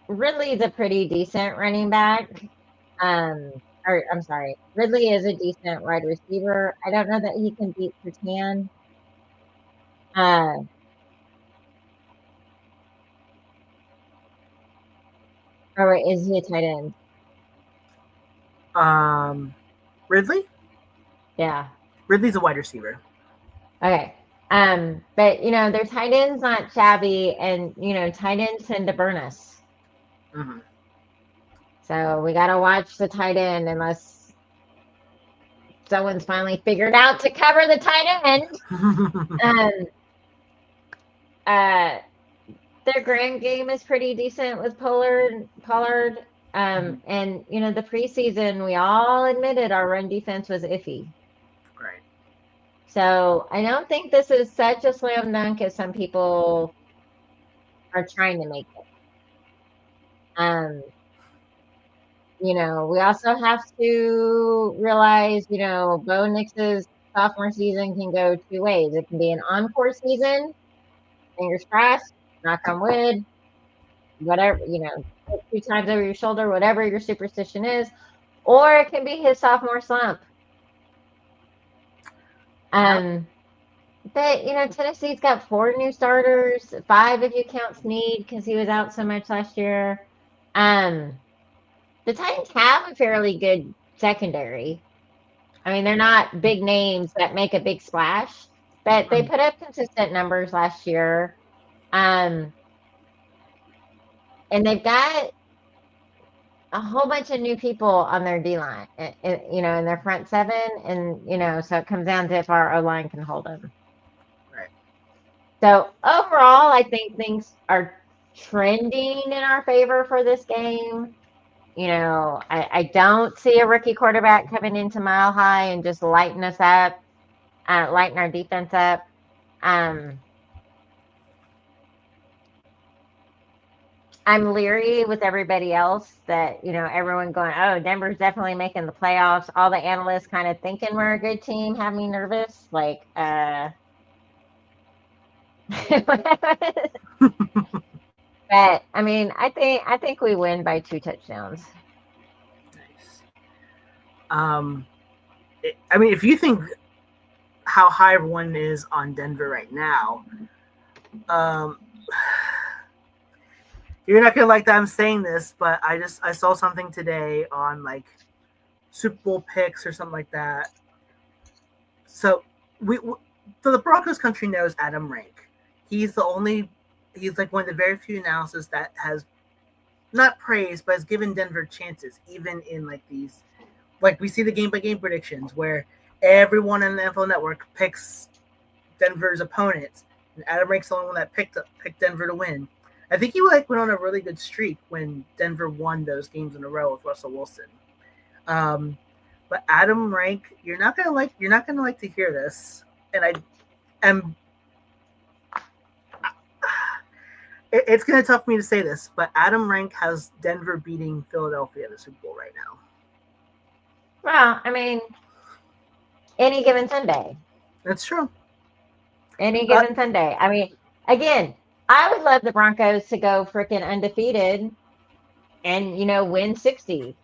Ridley's a pretty decent running back. Ridley is a decent wide receiver. I don't know that he can beat Sertan. Or is he a tight end? Ridley? Yeah. Ridley's a wide receiver. Okay. But their tight end's not shabby, and tight ends tend to burn us. Mm-hmm. So we gotta watch the tight end unless someone's finally figured out to cover the tight end. Their grand game is pretty decent with Pollard. And the preseason, we all admitted our run defense was iffy. Right. So I don't think this is such a slam dunk as some people are trying to make it. We also have to realize, Bo Nix's sophomore season can go two ways. It can be an encore season, fingers crossed, knock on wood, whatever, 2 times over your shoulder, whatever your superstition is, or it can be his sophomore slump. But Tennessee's got 4 new starters, 5 if you count Snead because he was out so much last year. The Titans have a fairly good secondary. I mean, they're not big names that make a big splash, but they put up consistent numbers last year. And they've got a whole bunch of new people on their D-line, in their front 7. And, so it comes down to if our O-line can hold them. Right. So overall, I think things are trending in our favor for this game. I don't see a rookie quarterback coming into Mile High and just lighting us up, lighting our defense up. I'm leery with everybody else that, everyone going, oh, Denver's definitely making the playoffs. All the analysts kind of thinking we're a good team have me nervous. Like, But I mean, I think we win by 2 touchdowns. Nice. I mean, if you think how high everyone is on Denver right now, you're not gonna like that I'm saying this, but I saw something today on like Super Bowl picks or something like that. So so the Broncos country knows Adam Rank. He's like one of the very few analysts that has not praised, but has given Denver chances, even in like these, like we see the game by game predictions where everyone in the NFL Network picks Denver's opponents, and Adam Rank's the only one that picked Denver to win. I think he went on a really good streak when Denver won those games in a row with Russell Wilson. But Adam Rank, you're not gonna like to hear this, and I am. It's gonna tough for me to say this, but Adam Rank has Denver beating Philadelphia in the Super Bowl right now. Well, I mean, any given Sunday. That's true. Any given Sunday. I mean, again, I would love the Broncos to go freaking undefeated and win 60.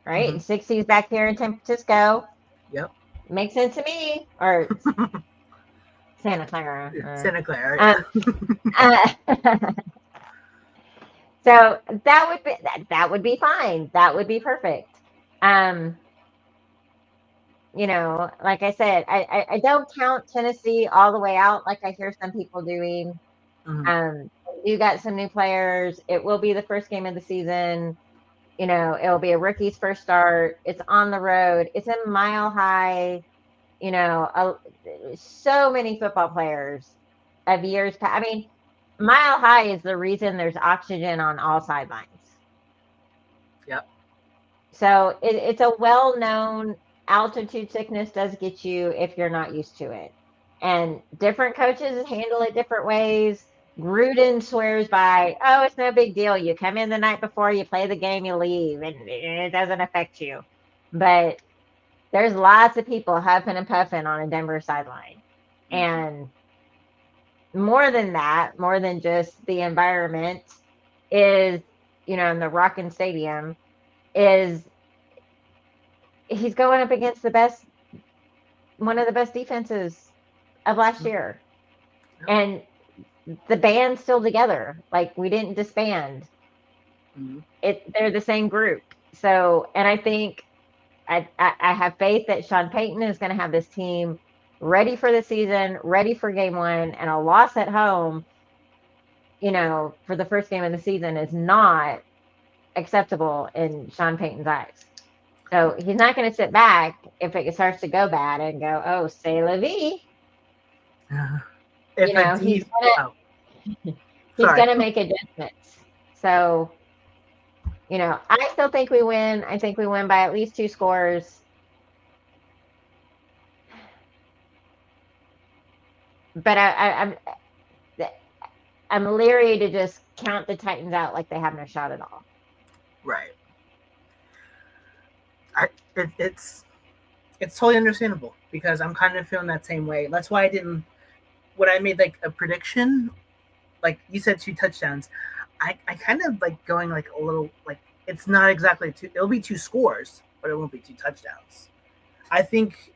Right? Mm-hmm. 60's back here in San Francisco. Yep. Makes sense to me. Or Santa Clara. Santa Clara. So that would be fine. That would be perfect. Like I said, I don't count Tennessee all the way out like I hear some people doing. Mm-hmm. You got some new players. It will be the first game of the season. It'll be a rookie's first start. It's on the road. It's in Mile High. So many football players of years past. I mean, Mile High is the reason there's oxygen on all sidelines. Yep. So it's a well-known altitude sickness does get you if you're not used to it. And different coaches handle it different ways. Gruden swears by, oh, it's no big deal. You come in the night before, you play the game, you leave, and it doesn't affect you. But there's lots of people huffing and puffing on a Denver sideline. And more than that, more than just the environment is, in the Rockin' Stadium, is he's going up against one of the best defenses of last year. And the band's still together. Like, we didn't disband. Mm-hmm. They're the same group. So, and I think I have faith that Sean Payton is going to have this team ready for the season, ready for game one, and a loss at home, for the first game of the season is not acceptable in Sean Payton's eyes. So he's not going to sit back if it starts to go bad and go, oh, c'est la vie. He's going to make adjustments. So, I still think we win. I think we win by at least 2 scores. But I'm leery to just count the Titans out like they have no shot at all. Right. It's totally understandable because I'm kind of feeling that same way. That's why when I made like a prediction, like you said 2 touchdowns, I kind of like going like a little like it's not exactly 2. It'll be 2 scores, but it won't be 2 touchdowns. I think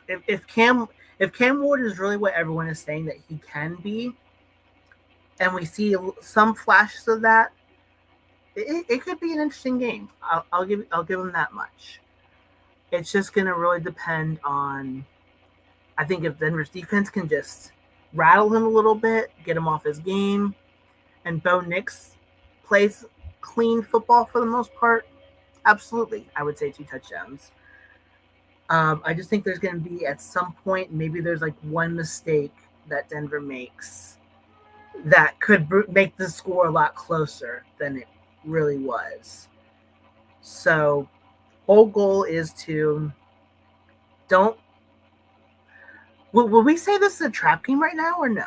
if Cam Ward is really what everyone is saying that he can be, and we see some flashes of that, it could be an interesting game. I'll give him that much. It's just going to really depend on, I think, if Denver's defense can just rattle him a little bit, get him off his game, and Bo Nix plays clean football for the most part, absolutely, I would say 2 touchdowns. I just think there's going to be, at some point, maybe there's like one mistake that Denver makes that could make the score a lot closer than it really was. So, whole goal is to don't. Will we say this is a trap game right now or no?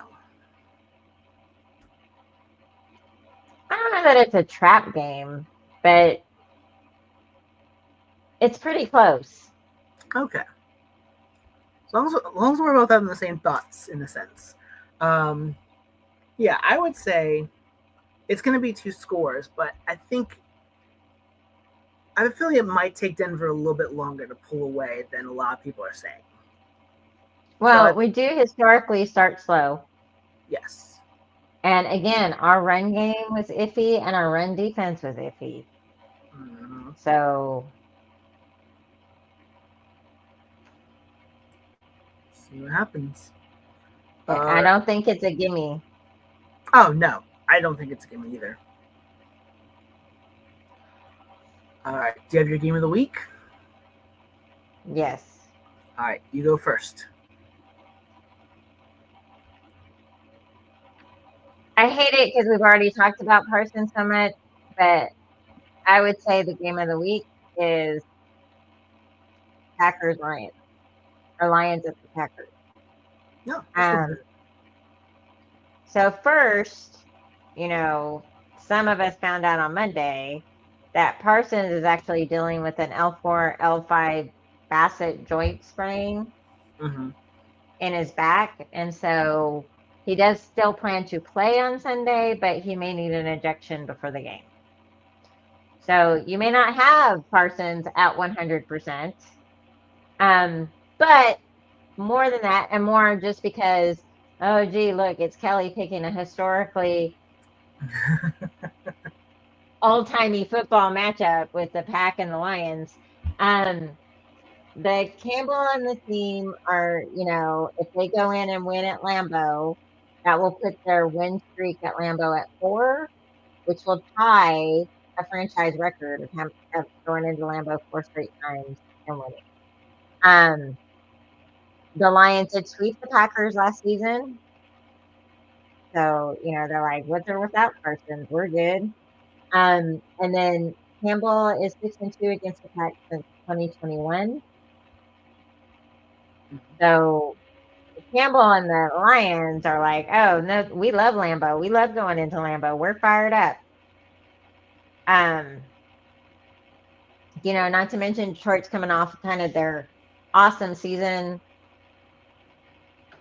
I don't know that it's a trap game, but it's pretty close. Okay. As long as we're both having the same thoughts, in a sense. Yeah, I would say it's going to be 2 scores, but I think I have a feeling it might take Denver a little bit longer to pull away than a lot of people are saying. Well, we do historically start slow. Yes. And again, our run game was iffy and our run defense was iffy. Mm-hmm. So See what happens. I don't think it's a gimme. Oh, no. I don't think it's a gimme either. All right. Do you have your game of the week? Yes. All right. You go first. I hate it because we've already talked about Parsons so much, but I would say the game of the week is Packers Lions or Lions at the Packers. No. So first, some of us found out on Monday that Parsons is actually dealing with an L4, L5 facet joint sprain in his back. And so he does still plan to play on Sunday, but he may need an injection before the game. So you may not have Parsons at 100%. But more than that, and more just because, oh, gee, look, it's Kelly picking a historically old-timey football matchup with the Pack and the Lions. The Campbell and the team are, if they go in and win at Lambeau, that will put their win streak at Lambeau at 4, which will tie a franchise record of going into Lambeau 4 straight times and winning. The Lions did sweep the Packers last season. So, they're like, with or without Parsons, we're good. And then Campbell is 6-2 against the Pack since 2021. So Campbell and the Lions are like, oh, no, we love Lambeau. We love going into Lambeau. We're fired up. Not to mention Detroit's coming off kind of their awesome season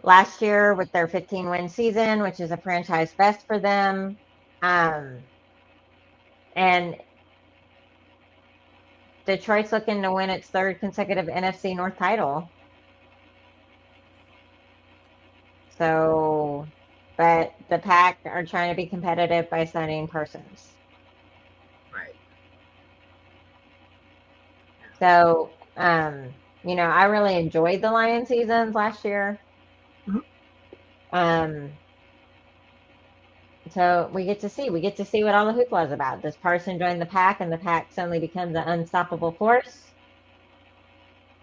last year with their 15-win season, which is a franchise best for them. And Detroit's looking to win its 3rd consecutive NFC North title. So, but the Pack are trying to be competitive by signing Parsons. Right. So, I really enjoyed the Lions seasons last year. So we get to see what all the hoopla is about. Does Parsons join the Pack and the Pack suddenly becomes an unstoppable force?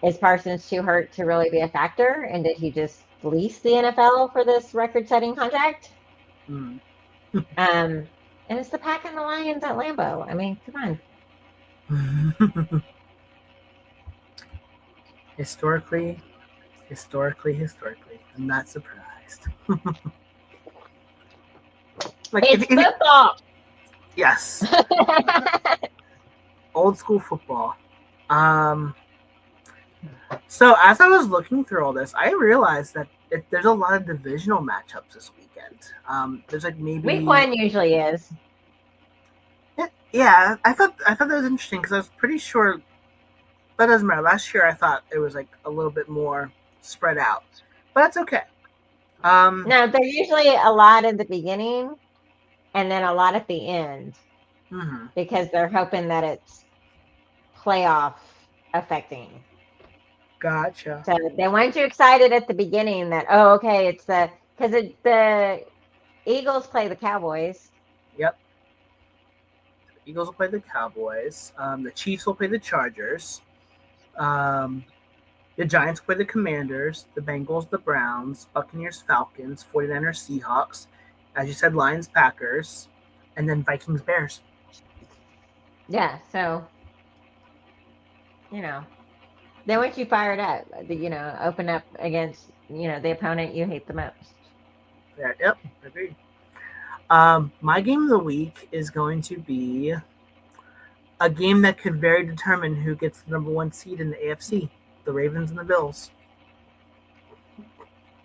Is Parsons too hurt to really be a factor? And did he just lease the NFL for this record-setting contract? And it's the Pack and the Lions at Lambeau. I mean, come on. Historically, I'm not surprised. It's football. Yes. Old school football. So as I was looking through all this, I realized that there's a lot of divisional matchups this weekend. There's like maybe Week 1 usually is. Yeah, I thought that was interesting because I was pretty sure. That doesn't matter. Last year I thought it was like a little bit more spread out, but that's okay. No, there's usually a lot in the beginning and then a lot at the end because they're hoping that it's playoff affecting. Gotcha. So they want you excited at the beginning that, oh, okay, it's because the Eagles play the Cowboys. Yep. The Eagles will play the Cowboys. The Chiefs will play the Chargers. The Giants play the Commanders, the Bengals, the Browns, Buccaneers, Falcons, 49ers, Seahawks, as you said, Lions, Packers, and then Vikings, Bears. Yeah, so, they want you fired up, open up against, the opponent you hate the most. Yeah, yep, agreed. My game of the week is going to be a game that could very determine who gets the number 1 seed in the AFC. The Ravens and the Bills.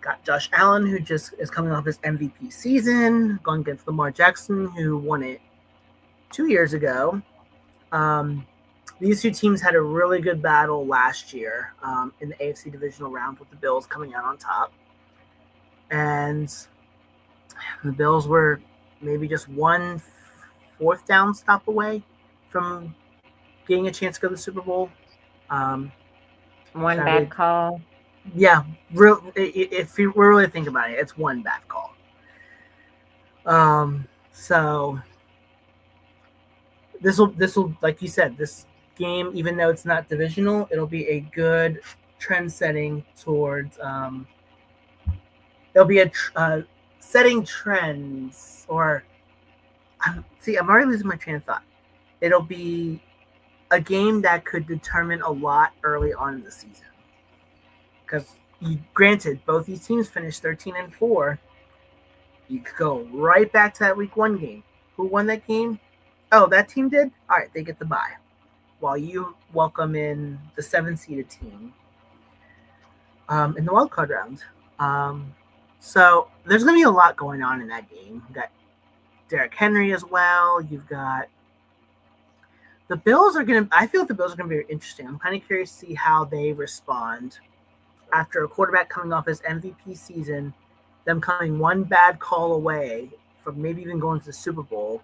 Got Josh Allen, who just is coming off his MVP season, going against Lamar Jackson, who won it 2 years ago. these two teams had a really good battle last year in the AFC divisional round with the Bills coming out on top. And the Bills were maybe just one fourth down stop away from getting a chance to go to the Super Bowl. One bad call. Yeah, if you really think about it, it's one bad call. So this will, like you said, this game, even though it's not divisional, it'll be a good trend setting towards. It'll be setting trends, or I'm already losing my train of thought. It'll be a game that could determine a lot early on in the season. Because, granted, both these teams finished 13-4. You could go right back to that week 1 game. Who won that game? Oh, that team did? All right, they get the bye. While you welcome in the 7-seeded team in the wildcard round. So there's going to be a lot going on in that game. You've got Derrick Henry as well. You've got the Bills are going to – I feel like the Bills are going to be interesting. I'm kind of curious to see how they respond after a quarterback coming off his MVP season, them coming one bad call away from maybe even going to the Super Bowl.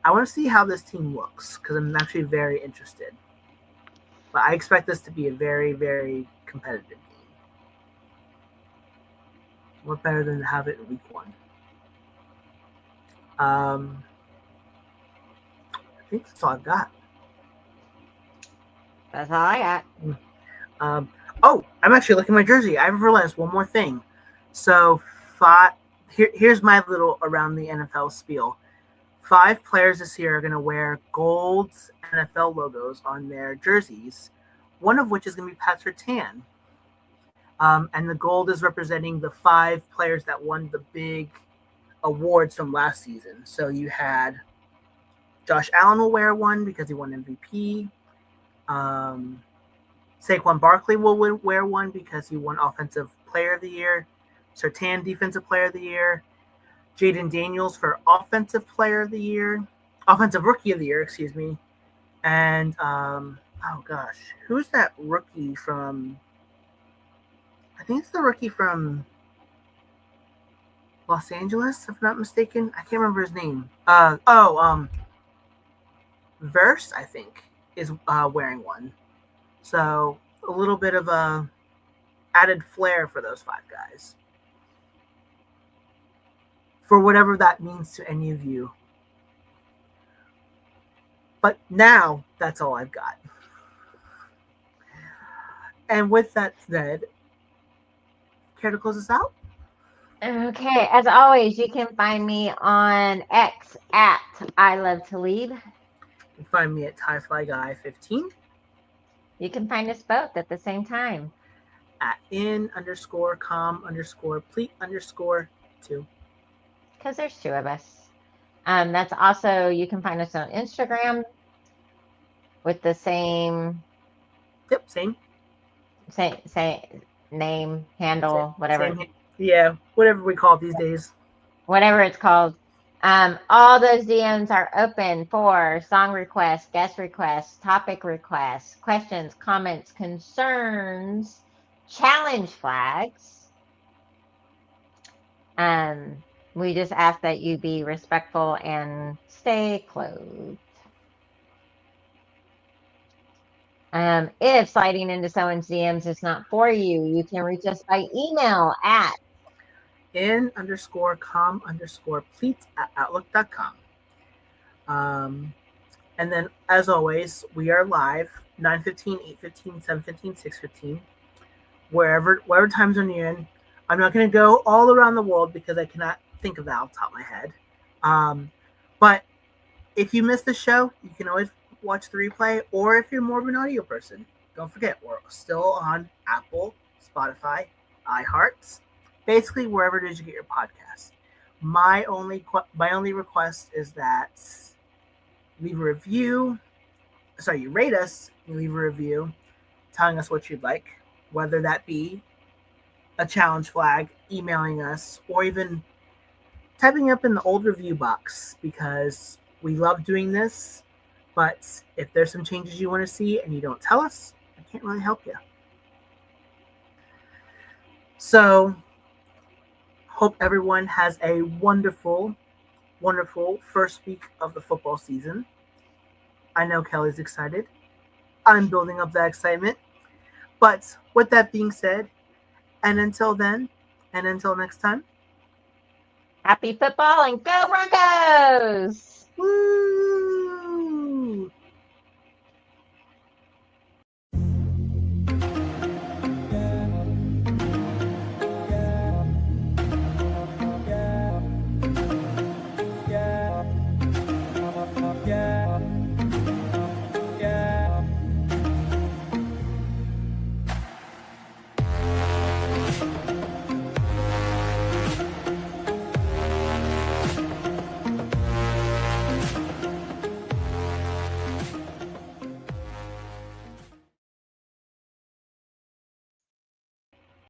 I want to see how this team looks because I'm actually very interested. But I expect this to be a very, very competitive game. What better than to have it in week 1? I think that's all I've got. That's all I got. I'm actually looking at my jersey. I've realized one more thing. So here's my little around the NFL spiel. 5 players this year are going to wear gold NFL logos on their jerseys, one of which is going to be Patrick Surtain. And the gold is representing the 5 players that won the big awards from last season. So you had Josh Allen will wear one because he won MVP. Saquon Barkley will wear one because he won Offensive Player of the Year. Surtain, Defensive Player of the Year. Jaden Daniels for Offensive Rookie of the Year, excuse me. And, who's that rookie from? I think it's the rookie from Los Angeles, if I'm not mistaken. I can't remember his name. Verse, I think, is wearing one. So a little bit of a added flair for those 5 guys. For whatever that means to any of you. But now, that's all I've got. And with that said, care to close us out? Okay, as always, you can find me on X at I Love to Lead. You can find me at TieFlyGuy15. You can find us both at the same time. At in_com_plete_2. Because there's 2 of us. That's also, you can find us on Instagram with the same. Yep, same name, handle, whatever. Whatever we call it these days. Whatever it's called. All those DMs are open for song requests, guest requests, topic requests, questions, comments, concerns, challenge flags. We just ask that you be respectful and stay clothed. If sliding into someone's DMs is not for you, you can reach us by email at in_com_plete@outlook.com. And then, as always, we are live 9:15, 8:15, 7:15, 6:15, wherever time zone you're in. I'm not going to go all around the world because I cannot think of that off the top of my head. But if you missed the show, you can always watch the replay, or if you're more of an audio person, don't forget we're still on Apple, Spotify, iHeart, basically wherever it is you get your podcast. My only request is that leave a review. You rate us, you leave a review telling us what you'd like, whether that be a challenge flag, emailing us, or even typing up in the old review box, because we love doing this. But if there's some changes you want to see and you don't tell us, I can't really help you. So, hope everyone has a wonderful, wonderful first week of the football season. I know Kelly's excited. I'm building up that excitement. But with that being said, and until then, and until next time, Happy football and go Broncos!